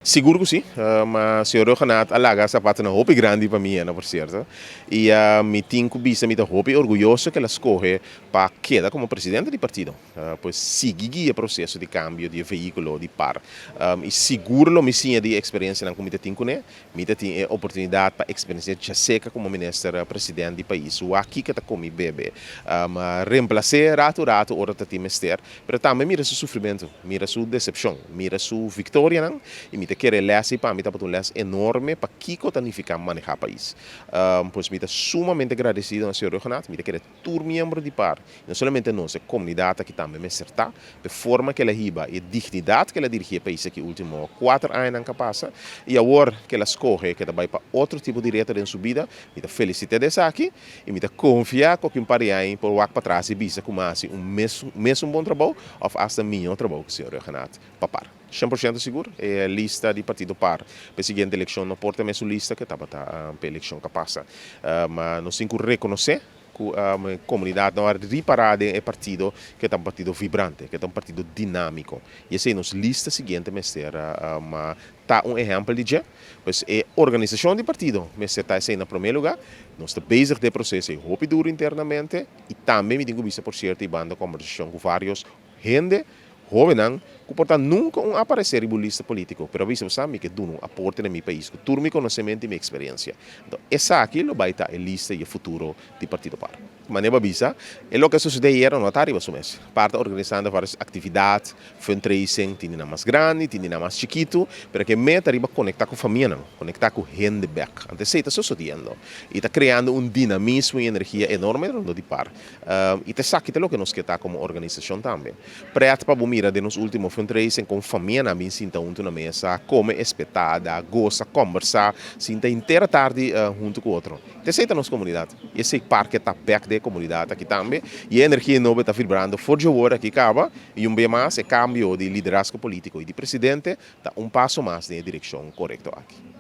Seguro que sim, mas se eu Renato alaga sapato na hope grande para mim, não por certo. E me tenho bisa me hope orgulhoso que ela escolhe para quedar como presidente do partido. Pois seguir o processo de cambio de veículo de par. E seguro lo me sim de experiência na comida tenho né, me tem oportunidade para experiência já seca como ministro presidente do país. O aqui que tá comi bebê, reemplacer rato ora tá mister, mas também mira seu sofrimento, mira sua decepção, mira sua vitória não. E me querer lesse para mim tá um lesse enorme para que tanificar manejar o país. Pois me tá sumamente agradecido ao senhor Renato, me querer todo membro de par, não somente nossa comunidade que também me acertar, de forma que ela riba e dignidade que ela dirige o país aqui último 4 anos que passa e agora que ela escolhe que vai para outro tipo de reta em sua vida, me tá felicita dessa aqui e me tá confiar com que pariai por o para trás e bisa como assim mesmo bom trabalho ou hasta melhor trabalho que o senhor Renato papar. 100% seguro, é a lista de partido par. Para a seguinte eleição, não porta mais lista que estava para a eleição que passa. Mas nós temos que reconhecer que a comunidade não é reparada em partido que é um partido vibrante, que é um partido dinâmico. E essa é a nossa lista seguinte, mas tá exemplo de já, pois é organização de partido, mas está em primeiro lugar, nós estamos bezig de processo, é roupa duro internamente, e também me digo por certo, e banda conversação com vários gente, jovem, que portanto nunca aparecer em lista político, pero visto sabe que do aporte no meu país, que todo meu conhecimento e minha experiência. Então, essa aqui lo vai estar a lista e o futuro do Partido Par. Maneira bisa, é o que sucedeu era no tarde o mês. Parte organizando várias atividades, fundraising, tinha mais grande, tinha mais chiquito, para que meta arriba conectar com a família, conectar com gente back. Antes se está sucedendo e está criando dinamismo e energia enorme no de par. E te sabe que é o que nós queremos como organização também. Preto para mira de nos últimos fundraising com família na minha sinta junto na mesa, come espetada, goza, conversar, sinta inteira tarde junto com o outro. Te sei nossa comunidade. E esse parque está back da comunidade aqui também. E a energia nova está vibrando forte agora aqui acaba. E bem mais é cambio de liderazgo político e de presidente, está passo mais na direção correta aqui.